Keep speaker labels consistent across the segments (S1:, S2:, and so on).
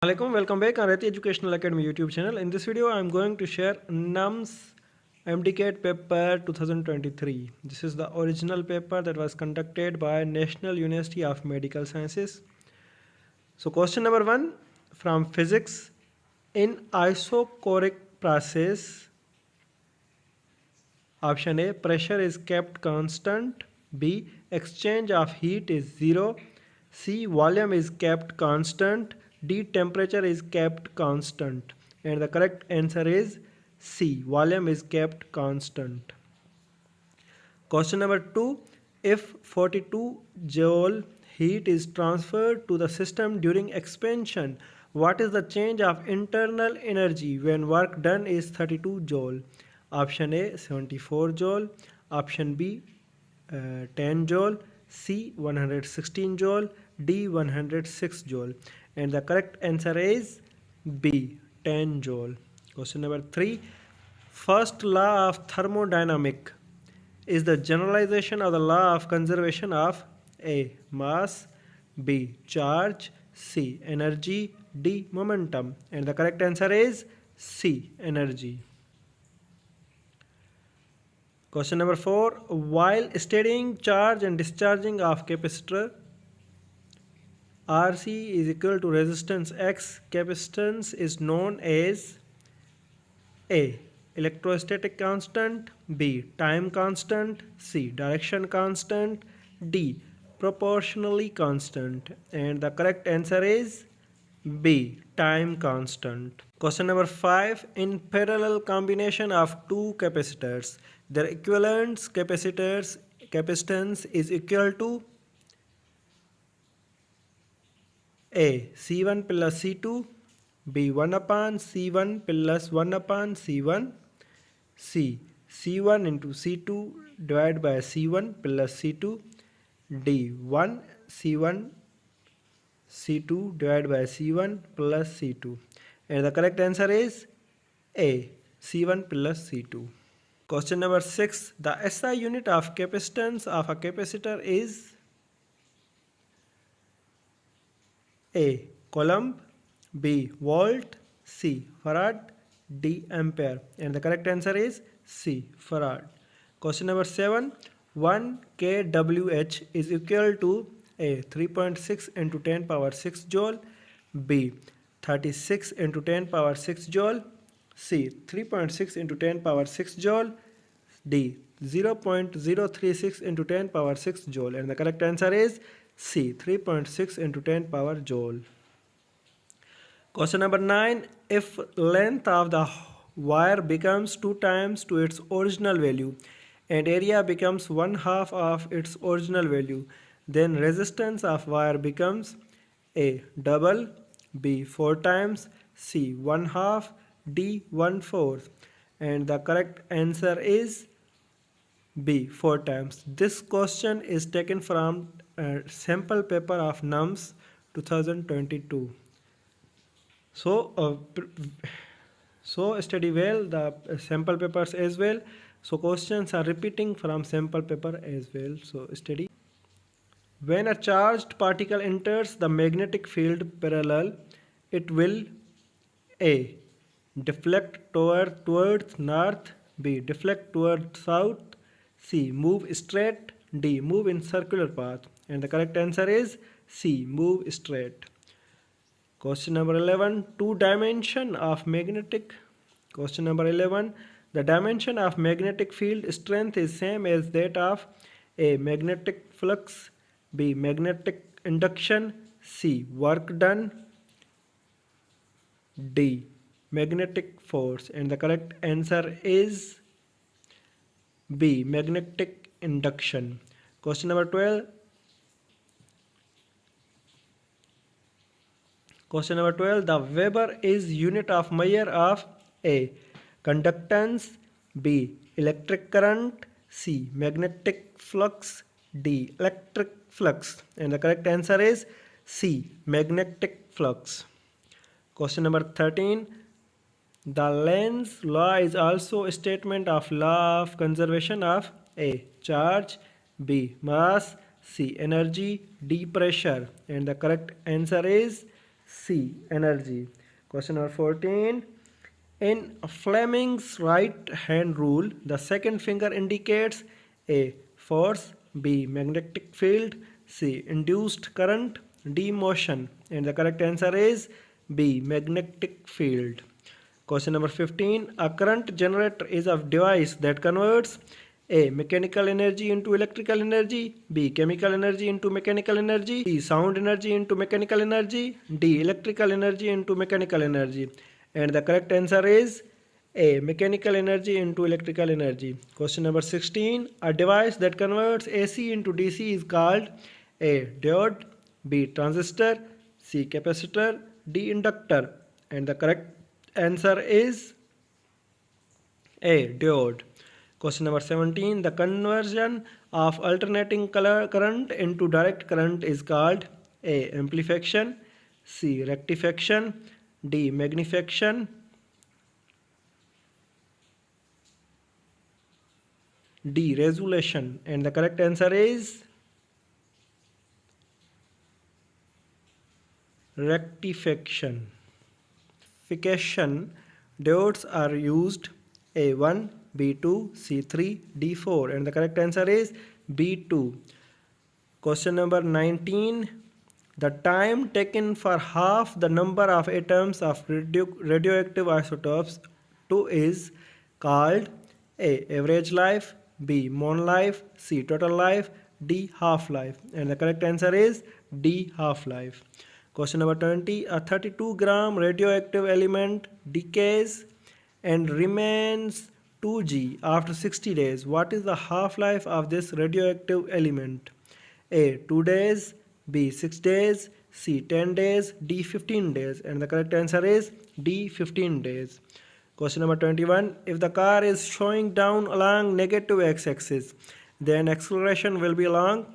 S1: Alaikum, welcome back on Reti Educational Academy YouTube channel. In this video, I am going to share NUMS MDCAT paper 2023. This is the original paper that was conducted by National University of Medical Sciences. So question number 1 from physics. In isochoric process, option A, pressure is kept constant. B, exchange of heat is 0. C, volume is kept constant. D, temperature is kept constant. And the correct answer is C, volume is kept constant. Question number 2, if 42 joule heat is transferred to the system during expansion, what is the change of internal energy when work done is 32 joule? Option A, 74 joule. Option B, 10 joule. C, 116 joule. D, 106 joule. And the correct answer is B, 10 joule. Question number 3. First law of thermodynamics is the generalization of the law of conservation of A, mass, B, charge, C, energy, D, momentum. And the correct answer is C, energy. Question number 4. While studying charge and discharging of capacitor, RC is equal to resistance X. Capacitance is known as A, electrostatic constant, B, time constant, C, direction constant, D, proportionally constant. And the correct answer is B, time constant. Question number 5. In parallel combination of two capacitors, their equivalent capacitance is equal to A, C1 plus C2, B, 1 upon C1 plus 1 upon C1, C, C1 into C2 divided by C1 plus C2, D, 1 C1 C2 divided by C1 plus C2. And the correct answer is A, C1 plus C2. Question number 6. The SI unit of capacitance of a capacitor is A, coulomb, B, volt, C, farad, D, ampere. And the correct answer is C, farad. Question number 7. 1 kWh is equal to A, 3.6 into 10 power 6 joule, B, 36 into 10 power 6 joule, C, 3.6 into 10 power 6 joule, D, 0.036 into 10 power 6 joule. And the correct answer is C, 3.6 into 10 power joule. Question number 9. If length of the wire becomes 2 times to its original value and area becomes 1/2 of its original value, then resistance of wire becomes A, double, B, 4 times, C, 1/2, D, 1/4. And the correct answer is B, 4 times. This question is taken from sample paper of NUMS 2022. So study well the sample papers as well. So questions are repeating from sample paper as well. So study. When a charged particle enters the magnetic field parallel, it will A, deflect towards north, B, deflect towards south, C, move straight, D, move in circular path. And the correct answer is C, move straight. Question number 11. Question number 11. The dimension of magnetic field strength is same as that of A, magnetic flux, B, magnetic induction, C, work done, D, magnetic force. And the correct answer is B, magnetic induction. Question number 12. Question number 12. The Weber is unit of measure of A, conductance, B, electric current, C, magnetic flux, D, electric flux. And the correct answer is C, magnetic flux. Question number 13. The Lenz's law is also a statement of law of conservation of A, charge, B, mass, C, energy, D, pressure. And the correct answer is C. Energy. Question number 14. In Fleming's right hand rule, the second finger indicates A. Force, B. Magnetic field, C. Induced current, D. Motion. And the correct answer is B. Magnetic field. Question number 15. A current generator is a device that converts A. Mechanical energy into electrical energy, B. Chemical energy into mechanical energy, C. Sound energy into mechanical energy, D. Electrical energy into mechanical energy. And the correct answer is A. Mechanical energy into electrical energy. Question number 16. A device that converts AC into DC is called A. Diode, B. Transistor, C. Capacitor, D. Inductor. And the correct answer is A. Diode. Question number 17. The conversion of alternating current into direct current is called A. Amplification, C. Rectification, D. Magnification, D. Resolution. And the correct answer is rectification. Diodes are used A1, B2, C3, D4, and the correct answer is B2. Question number 19. The time taken for half the number of atoms of radioactive isotopes 2 is called A. Average life, B. Mean life, C. Total life, D. Half-life. And the correct answer is D. Half-life. Question number 20. A 32-gram radioactive element decays and remains 2G after 60 days. What is the half-life of this radioactive element? A. 2 days, B. 6 days, C. 10 days, D. 15 days. And the correct answer is D. 15 days. Question number 21. If the car is slowing down along negative x-axis, then acceleration will be along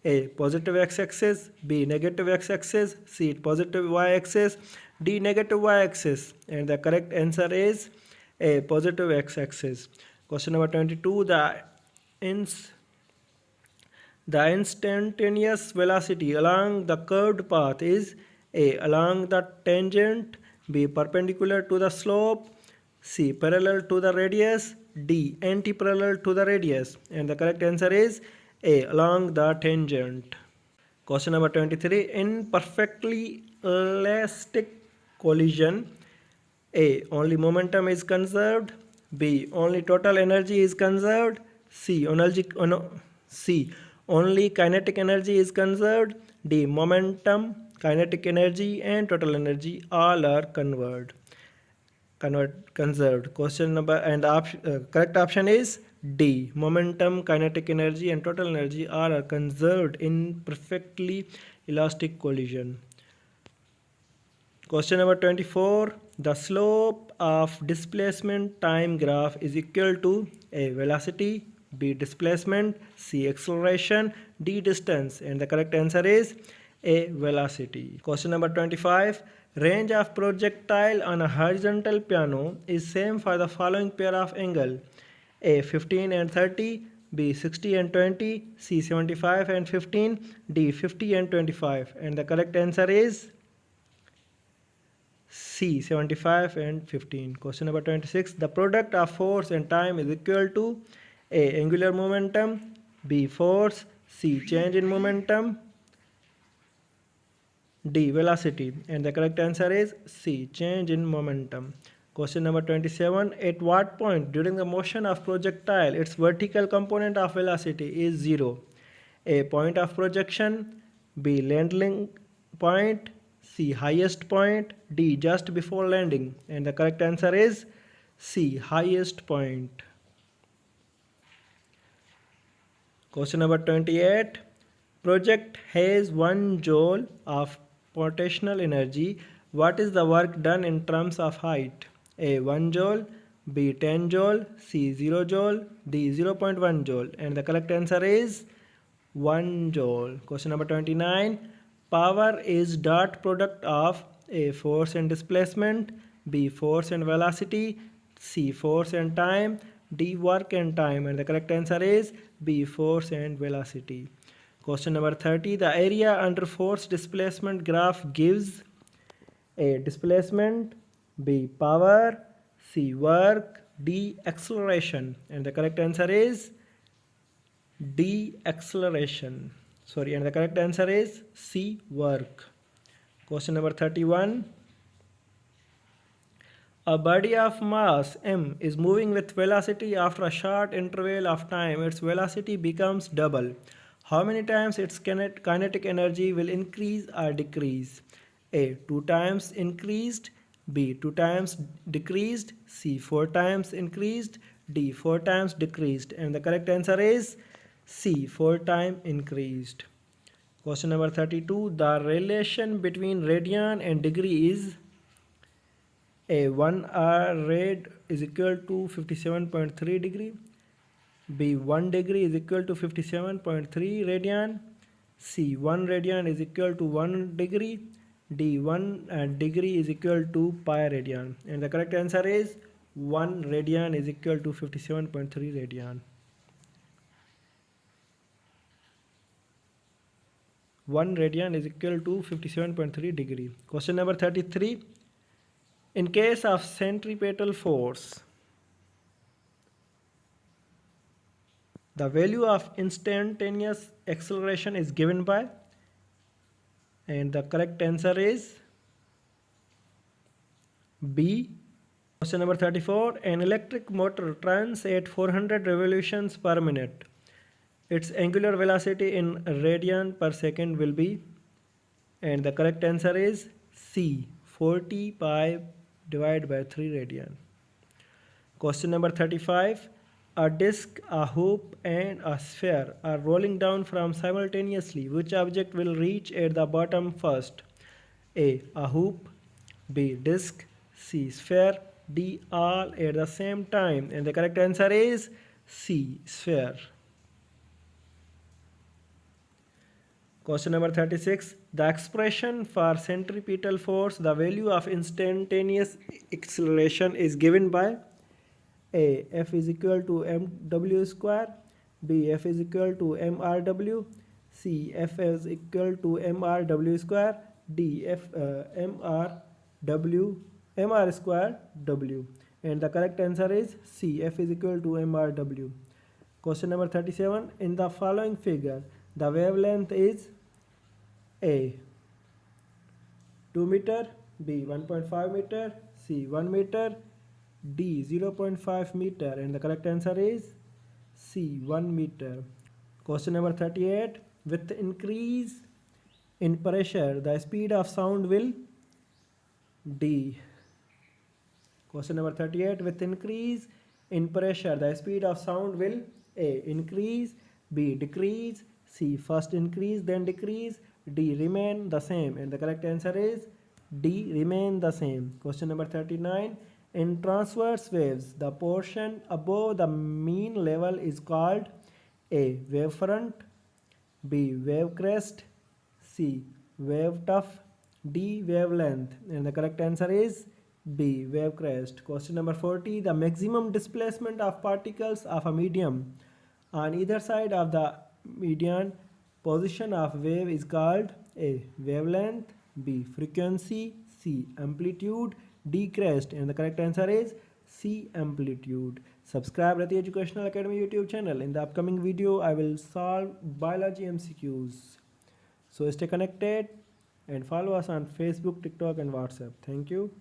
S1: A. Positive x-axis, B. Negative x-axis, C. Positive y-axis, D. Negative y-axis. And the correct answer is A. Positive x-axis. Question number 22. The instantaneous velocity along the curved path is A. Along the tangent, B. Perpendicular to the slope, C. Parallel to the radius, D. Anti-parallel to the radius. And the correct answer is A. Along the tangent. Question number 23. In perfectly elastic collision, A. Only momentum is conserved, B. Only total energy is conserved, C. Only kinetic energy is conserved, D. Momentum, kinetic energy and total energy all are conserved. Question number and correct option is D. Momentum, kinetic energy and total energy all are conserved in perfectly elastic collision. Question number 24. The slope of displacement time graph is equal to A. Velocity, B. Displacement, C. Acceleration, D. Distance. And the correct answer is A. Velocity. Question number 25. Range of projectile on a horizontal piano is same for the following pair of angle. A. 15 and 30, B. 60 and 20, C. 75 and 15, D. 50 and 25. And the correct answer is C. 75 and 15. Question number 26. The product of force and time is equal to A. Angular momentum, B. Force, C. Change in momentum, D. Velocity. And the correct answer is C. Change in momentum. Question number 27. At what point during the motion of projectile its vertical component of velocity is 0? A. Point of projection, B. Landing point, C. Highest point, D. Just before landing. And the correct answer is C. Highest point. Question number 28. Project has 1 joule of rotational energy. What is the work done in terms of height? A. 1 joule, B. 10 joule, C. 0 joule, D. 0.1 joule. And the correct answer is 1 joule. Question number 29. Power is dot product of A. Force and displacement, B. Force and velocity, C. Force and time, D. Work and time. And the correct answer is B. Force and velocity. Question number 30. The area under force displacement graph gives A. Displacement, B. Power, C. Work, D. Acceleration. And the correct answer is D. Acceleration. Sorry, and the correct answer is C. Work. Question number 31. A body of mass m is moving with velocity. After a short interval of time, its velocity becomes double. How many times its kinetic energy will increase or decrease? A. 2 times increased, B. 2 times decreased, C. 4 times increased, D. 4 times decreased. And the correct answer is C. 4 times increased. Question number 32. The relation between radian and degree is A. 1 rad is equal to 57.3 degree. B. 1 degree is equal to 57.3 radian. C. 1 radian is equal to 1 degree. D. 1 degree is equal to pi radian. And the correct answer is 1 radian is equal to 57.3 radian. 1 radian is equal to 57.3 degree. Question number 33. In case of centripetal force, the value of instantaneous acceleration is given by, and the correct answer is B. Question number 34. An electric motor turns at 400 revolutions per minute. Its angular velocity in radian per second will be, and the correct answer is C. 40 pi divided by 3 radian. Question number 35. A disc, a hoop, and a sphere are rolling down from simultaneously. Which object will reach at the bottom first? A. A hoop, B. Disc, C. Sphere, D. All at the same time. And the correct answer is C. Sphere. Question number 36. The expression for centripetal force, the value of instantaneous acceleration is given by A. F is equal to mw square, B. F is equal to mrw, C. F is equal to mrw square, D. mr square w. And the correct answer is C. F is equal to mrw. Question number 37. In the following figure, the wavelength is A. 2 meter, B. 1.5 meter, C. 1 meter, D. 0.5 meter. And the correct answer is C. 1 meter. Question number 38. With the increase in pressure, the speed of sound will D. Question number 38. With increase in pressure, the speed of sound will A. Increase, B. Decrease, C. First increase then decrease, D. Remain the same. And the correct answer is D. Remain the same. Question number 39. In transverse waves, the portion above the mean level is called A. Wavefront, B. Wave crest, C. Wave tuft, D. Wavelength. And the correct answer is B. Wave crest. Question number 40. The maximum displacement of particles of a medium on either side of the median position of wave is called A. Wavelength, B. Frequency, C. Amplitude, D. Crest. And the correct answer is C. Amplitude. Subscribe Reti Educational Academy YouTube channel. In the upcoming video, I will solve biology MCQs. So stay connected and follow us on Facebook, TikTok and WhatsApp. Thank you.